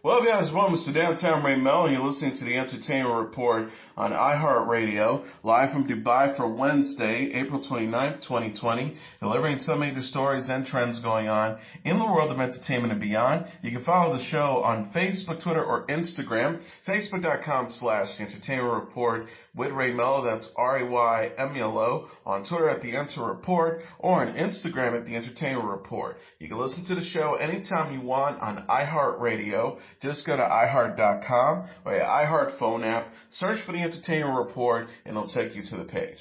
Well, guys, welcome to Downtown Melo, and you're listening to the Entertainment Report on iHeartRadio, live from Dubai for Wednesday, April 29th, 2020, delivering some major stories and trends going on in the world of entertainment and beyond. You can follow the show on Facebook, Twitter, or Instagram, facebook.com/Entertainment Report with Ray Melo, that's RAYMELO, on Twitter at The Enter Report, or on Instagram at The Entertainment Report. You can listen to the show anytime you want on iHeartRadio. Just go to iHeart.com or your iHeart phone app, search for the Entertainment Report, and it'll take you to the page.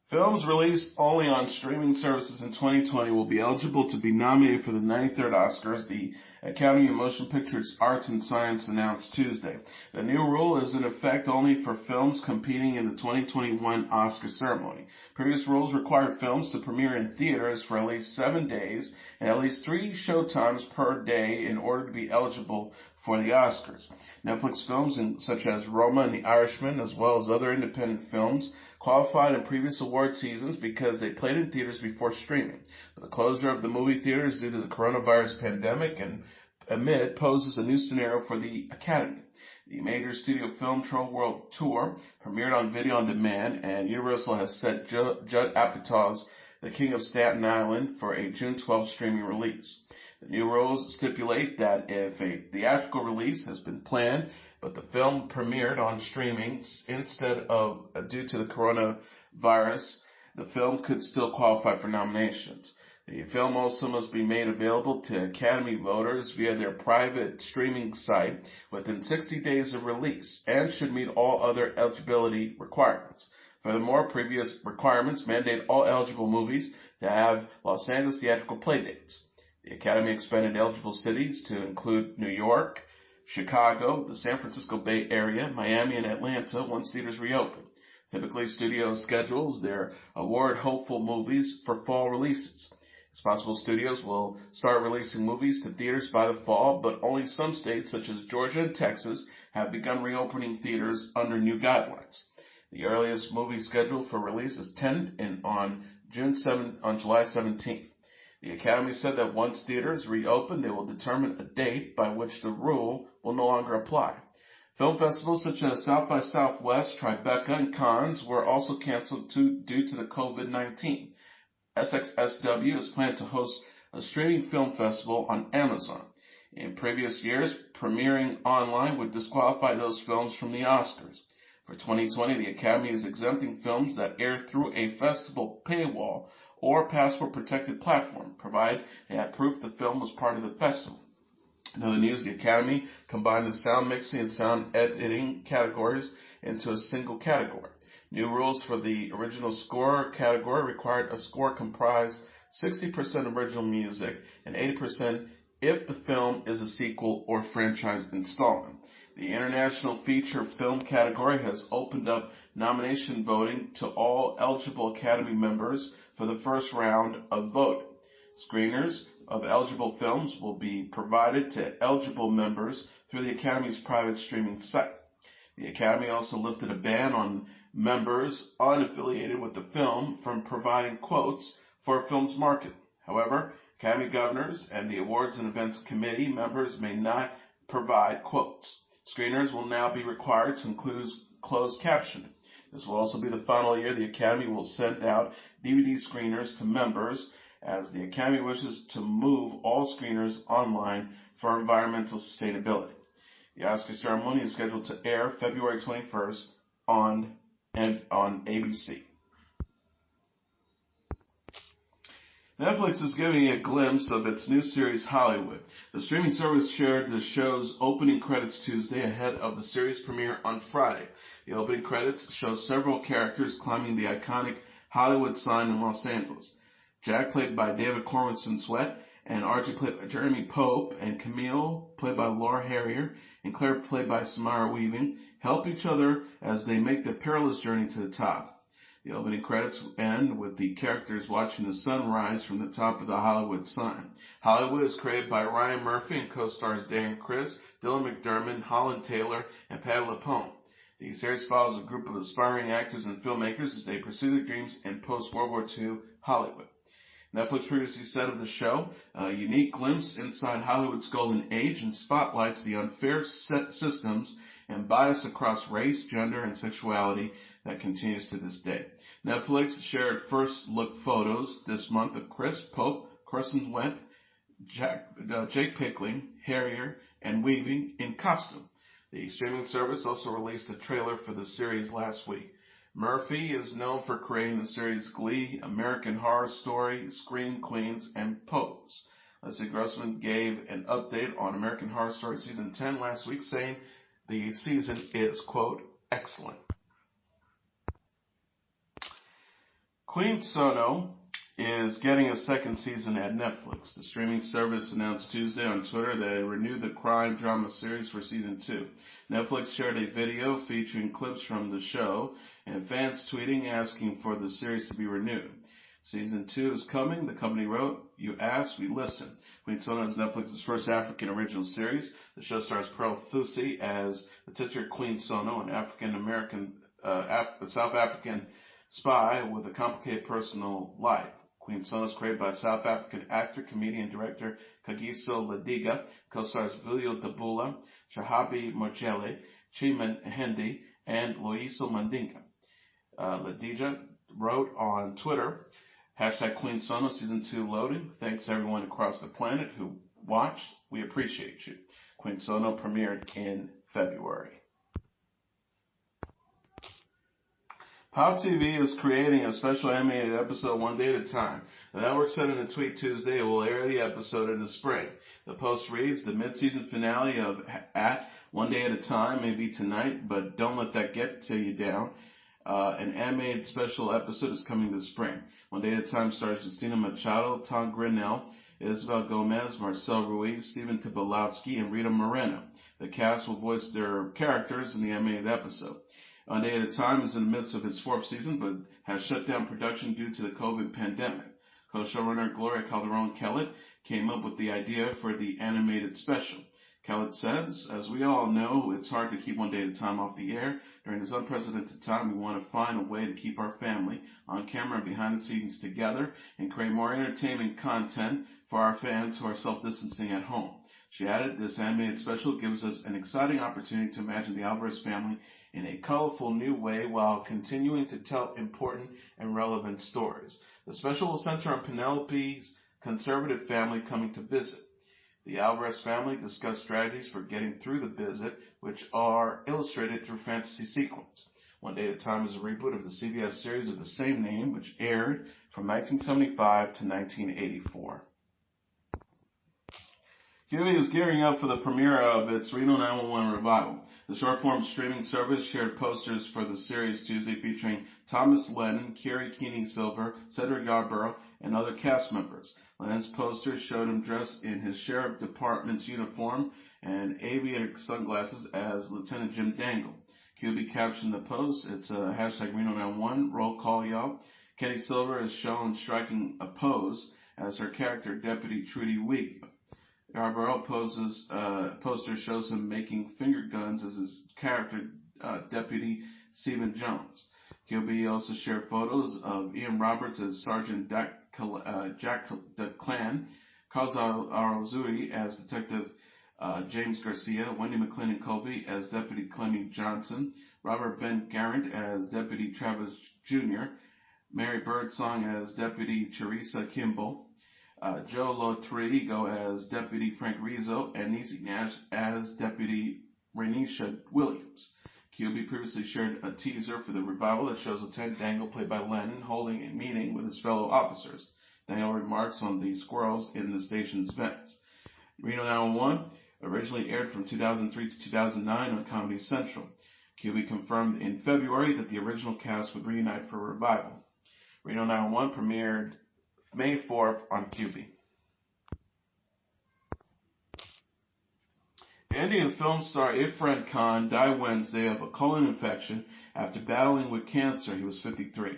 Films released only on streaming services in 2020 will be eligible to be nominated for the 93rd Oscars, the Academy of Motion Pictures Arts and Science announced Tuesday. The new rule is in effect only for films competing in the 2021 Oscar ceremony. Previous rules required films to premiere in theaters for at least 7 days and at least 3 showtimes per day in order to be eligible for the Oscars. Netflix films such as Roma and The Irishman, as well as other independent films, qualified in previous award seasons because they played in theaters before streaming. But the closure of the movie theaters due to the coronavirus pandemic and amid poses a new scenario for the Academy. The major studio film World Tour premiered on video on demand, and Universal has set Judd Apatow's The King of Staten Island for a June 12th streaming release. The new rules stipulate that if a theatrical release has been planned, but the film premiered on streaming instead of due to the coronavirus, the film could still qualify for nominations. The film also must be made available to Academy voters via their private streaming site within 60 days of release and should meet all other eligibility requirements. Furthermore, previous requirements mandate all eligible movies to have Los Angeles theatrical play dates. The Academy expanded eligible cities to include New York, Chicago, the San Francisco Bay Area, Miami, and Atlanta once theaters reopen. Typically, studios schedules their award-hopeful movies for fall releases. It's possible studios will start releasing movies to theaters by the fall, but only some states, such as Georgia and Texas, have begun reopening theaters under new guidelines. The earliest movie scheduled for release is 10 on July 17th. The Academy said that once theaters reopen, they will determine a date by which the rule will no longer apply. Film festivals such as South by Southwest, Tribeca, and Cannes were also canceled due to the COVID-19. SXSW is planned to host a streaming film festival on Amazon. In previous years, premiering online would disqualify those films from the Oscars. For 2020, the Academy is exempting films that air through a festival paywall or password-protected platform, provided they have proof the film was part of the festival. In other news, the Academy combined the sound mixing and sound editing categories into a single category. New rules for the original score category required a score comprised 60% original music and 80% if the film is a sequel or franchise installment. The International Feature Film category has opened up nomination voting to all eligible Academy members for the first round of voting. Screeners of eligible films will be provided to eligible members through the Academy's private streaming site. The Academy also lifted a ban on members unaffiliated with the film from providing quotes for a film's marketing. However, Academy governors and the Awards and Events Committee members may not provide quotes. Screeners will now be required to include closed captioning. This will also be the final year the Academy will send out DVD screeners to members, as the Academy wishes to move all screeners online for environmental sustainability. The Oscar ceremony is scheduled to air February 21st on ABC. Netflix is giving a glimpse of its new series Hollywood. The streaming service shared the show's opening credits Tuesday ahead of the series premiere on Friday. The opening credits show several characters climbing the iconic Hollywood sign in Los Angeles. Jack, played by David Corenswet, and Archie, played by Jeremy Pope, and Camille, played by Laura Harrier, and Claire, played by Samara Weaving, help each other as they make their perilous journey to the top. The opening credits end with the characters watching the sun rise from the top of the Hollywood sign. Hollywood is created by Ryan Murphy and co-stars Dan Criss, Dylan McDermott, Holland Taylor, and Pat LaPone. The series follows a group of aspiring actors and filmmakers as they pursue their dreams in post-World War II Hollywood. Netflix previously said of the show, a unique glimpse inside Hollywood's golden age and spotlights the unfair systems and bias across race, gender, and sexuality that continues to this day. Netflix shared first look photos this month of Chris Pope, Carson Wentz, Jake Pickling, Harrier, and Weaving in costume. The streaming service also released a trailer for the series last week. Murphy is known for creating the series Glee, American Horror Story, Scream Queens, and Pose. Leslie Grossman gave an update on American Horror Story Season 10 last week, saying the season is, quote, excellent. Queen Sono is getting a second season at Netflix. The streaming service announced Tuesday on Twitter that it renewed the crime drama series for season 2. Netflix shared a video featuring clips from the show and fans tweeting asking for the series to be renewed. Season 2 is coming, the company wrote. You asked, we listen. Queen Sono is Netflix's first African original series. The show stars Pearl Thusi as the titular Queen Sono, an African-American, South African spy with a complicated personal life. Queen Sono is created by South African actor, comedian, director Kagiso Ladiga, co-stars Vilio Dabula, Shahabi Mojele, Chima Hendi, and Loiso Mandinga. Ladiga wrote on Twitter, #Queen Sono Season 2 loading. Thanks everyone across the planet who watched. We appreciate you. Queen Sono premiered in February. Pop TV is creating a special animated episode one day at a time. The network said in a tweet Tuesday it will air the episode in the spring. The post reads, the mid-season finale of At One Day at a Time may be tonight, but don't let that get to you down. An animated special episode is coming this spring. One Day at a Time stars Justina Machado, Tom Grinnell, Isabel Gomez, Marcel Ruiz, Stephen Tobolowsky, and Rita Moreno. The cast will voice their characters in the animated episode. One Day at a Time is in the midst of its 4th season, but has shut down production due to the COVID pandemic. Co-showrunner Gloria Calderon-Kellett came up with the idea for the animated special. Kellett says, as we all know, it's hard to keep One Day at a Time off the air. During this unprecedented time, we want to find a way to keep our family on camera and behind the scenes together and create more entertainment content for our fans who are self-distancing at home. She added, this animated special gives us an exciting opportunity to imagine the Alvarez family in a colorful new way while continuing to tell important and relevant stories. The special will center on Penelope's conservative family coming to visit. The Alvarez family discuss strategies for getting through the visit, which are illustrated through fantasy sequence. One Day at a Time is a reboot of the CBS series of the same name, which aired from 1975 to 1984. Quibi is gearing up for the premiere of its Reno 911 revival. The short-form streaming service shared posters for the series Tuesday featuring Thomas Lennon, Kerry Keening-Silver, Cedric Yarborough, and other cast members. Lennon's posters showed him dressed in his sheriff department's uniform and aviator sunglasses as Lieutenant Jim Dangle. Quibi captioned the post, it's a Reno 911, roll call y'all. Kenny Silver is shown striking a pose as her character Deputy Trudy Week. Yarborough poster shows him making finger guns as his character, Deputy Stephen Jones. Quibi also shared photos of Ian Roberts as Sergeant Jack DeClan, Carl Arzuri as Detective James Garcia, Wendy McClendon Colby as Deputy Clemmy Johnson, Robert Ben Garant as Deputy Travis Jr., Mary Birdsong as Deputy Teresa Kimball, Joe Lotrigo as Deputy Frank Rizzo, and Niecy Nash as Deputy Renisha Williams. Quibi previously shared a teaser for the revival that shows Lieutenant Dangle, played by Lennon, holding a meeting with his fellow officers. Dangle remarks on the squirrels in the station's vents. Reno 911 originally aired from 2003 to 2009 on Comedy Central. Quibi confirmed in February that the original cast would reunite for a revival. Reno 911 premiered May 4th on Quibi. Indian film star Irrfan Khan died Wednesday of a colon infection after battling with cancer. He was 53.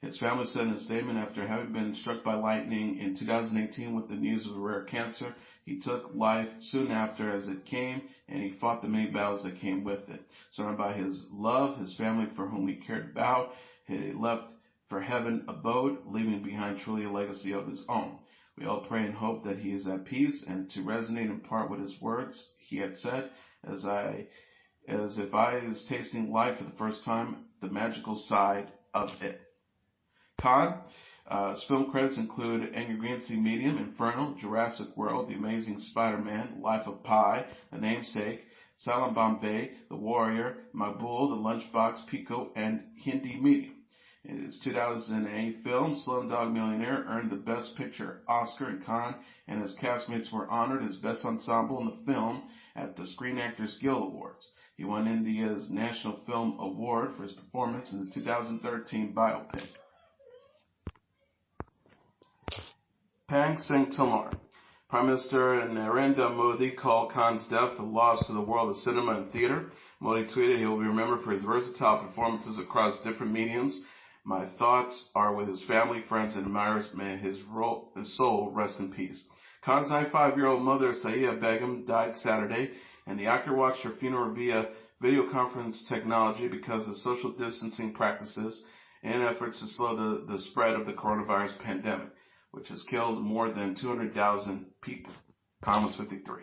His family said in a statement, after having been struck by lightning in 2018 with the news of a rare cancer, he took life soon after as it came, and he fought the many battles that came with it. Surrounded by his love, his family for whom he cared about, he left for heaven abode, leaving behind truly a legacy of his own. We all pray and hope that he is at peace, and to resonate in part with his words, he had said, as if I was tasting life for the first time, the magical side of it. Khan. His film credits include Angry Green's Medium, Inferno, Jurassic World, The Amazing Spider-Man, Life of Pi, The Namesake, Silent Bombay, The Warrior, Mabul, The Lunchbox, Pico, and Hindi Medium. In his 2008 film, Slumdog Millionaire earned the Best Picture Oscar, and Khan and his castmates were honored as Best Ensemble in the film at the Screen Actors Guild Awards. He won India's National Film Award for his performance in the 2013 biopic. Pang Singh Tamar. Prime Minister Narendra Modi called Khan's death a loss to the world of cinema and theater. Modi tweeted he will be remembered for his versatile performances across different mediums. My thoughts are with his family, friends, and admirers. May his soul rest in peace. Khan's 95-year-old mother, Saia Begum, died Saturday, and the actor watched her funeral via video conference technology because of social distancing practices and efforts to slow the spread of the coronavirus pandemic, which has killed more than 200,000 people. Khan was 53.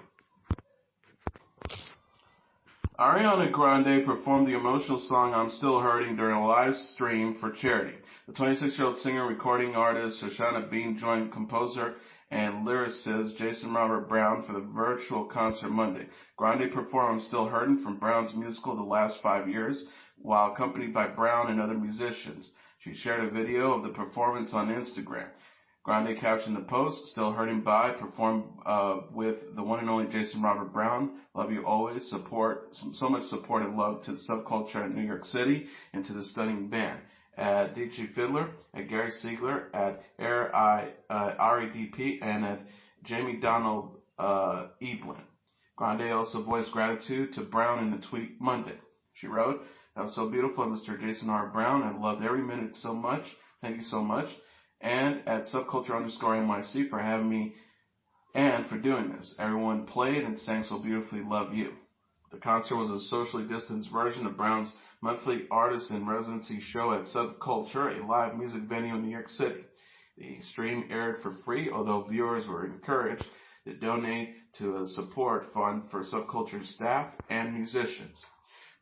Ariana Grande performed the emotional song I'm Still Hurting during a live stream for charity. The 26-year-old singer and recording artist Shoshana Bean joined composer and lyricist Jason Robert Brown for the virtual concert Monday. Grande performed I'm Still Hurting from Brown's musical The Last 5 Years, while accompanied by Brown and other musicians. She shared a video of the performance on Instagram. Grande captioned the post, Still Hurting by, performed with the one and only Jason Robert Brown. Love you always. Support, so much support and love to the subculture in New York City and to the stunning band. At DJ Fiddler, at Gary Siegler, at REDP, and at Jamie Donald Eblin. Grande also voiced gratitude to Brown in the tweet Monday. She wrote, that was so beautiful, Mr. Jason R. Brown. I loved every minute so much. Thank you so much. And at subculture_NYC for having me and for doing this. Everyone played and sang so beautifully. Love you. The concert was a socially distanced version of Brown's monthly artist in residency show at Subculture, a live music venue in New York City. The stream aired for free, although viewers were encouraged to donate to a support fund for Subculture staff and musicians.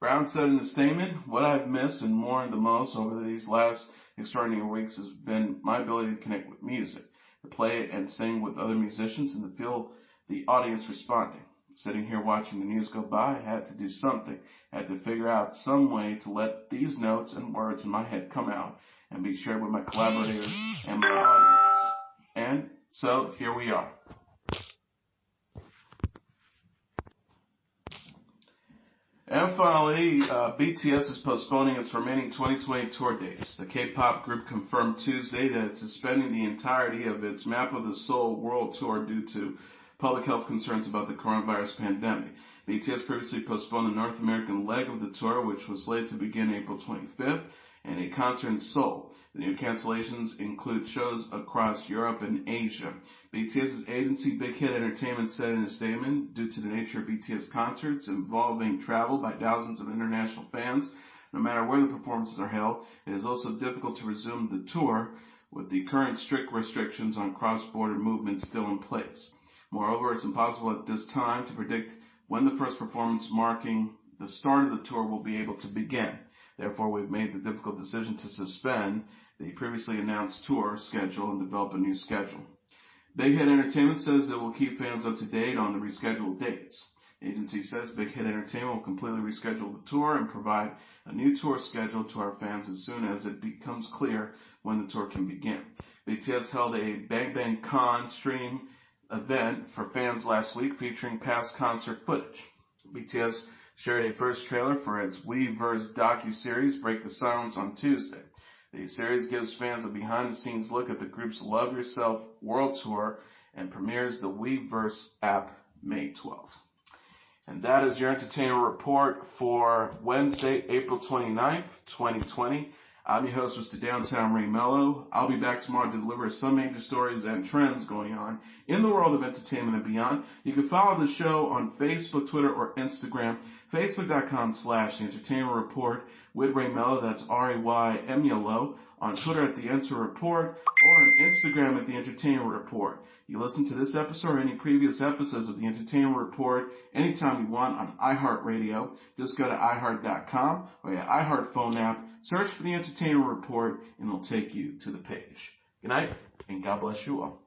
Brown said in a statement, what I've missed and mourned the most over these last extraordinary weeks has been my ability to connect with music, to play and sing with other musicians, and to feel the audience responding. Sitting here watching the news go by, I had to do something. I had to figure out some way to let these notes and words in my head come out and be shared with my collaborators and my audience. And so here we are. And finally, BTS is postponing its remaining 2020 tour dates. The K-pop group confirmed Tuesday that it's suspending the entirety of its Map of the Soul world tour due to public health concerns about the coronavirus pandemic. BTS previously postponed the North American leg of the tour, which was slated to begin April 25th, and a concert in Seoul. The new cancellations include shows across Europe and Asia. BTS's agency Big Hit Entertainment said in a statement, due to the nature of BTS concerts involving travel by thousands of international fans, no matter where the performances are held, it is also difficult to resume the tour with the current strict restrictions on cross-border movement still in place. Moreover, it's impossible at this time to predict when the first performance marking the start of the tour will be able to begin. Therefore, we've made the difficult decision to suspend the previously announced tour schedule and develop a new schedule. Big Hit Entertainment says it will keep fans up to date on the rescheduled dates. The agency says Big Hit Entertainment will completely reschedule the tour and provide a new tour schedule to our fans as soon as it becomes clear when the tour can begin. BTS held a Bang Bang Con stream event for fans last week featuring past concert footage. BTS shared a first trailer for its Weverse docu-series Break the Silence on Tuesday. The series gives fans a behind-the-scenes look at the group's Love Yourself World Tour and premieres the Weverse app May 12th. And that is your entertainment report for Wednesday, April 29th, 2020. I'm your host, Mr. Downtown Melo. I'll be back tomorrow to deliver some major stories and trends going on in the world of entertainment and beyond. You can follow the show on Facebook, Twitter, or Instagram, facebook.com/The Entertainment Report, with Ray Melo, that's RAYMELO, on Twitter at The Answer Report, or on Instagram at The Entertainment Report. You listen to this episode or any previous episodes of The Entertainment Report anytime you want on iHeartRadio. Just go to iHeart.com or your iHeart phone app, search for The Entertainment Report, and it'll take you to the page. Good night, and God bless you all.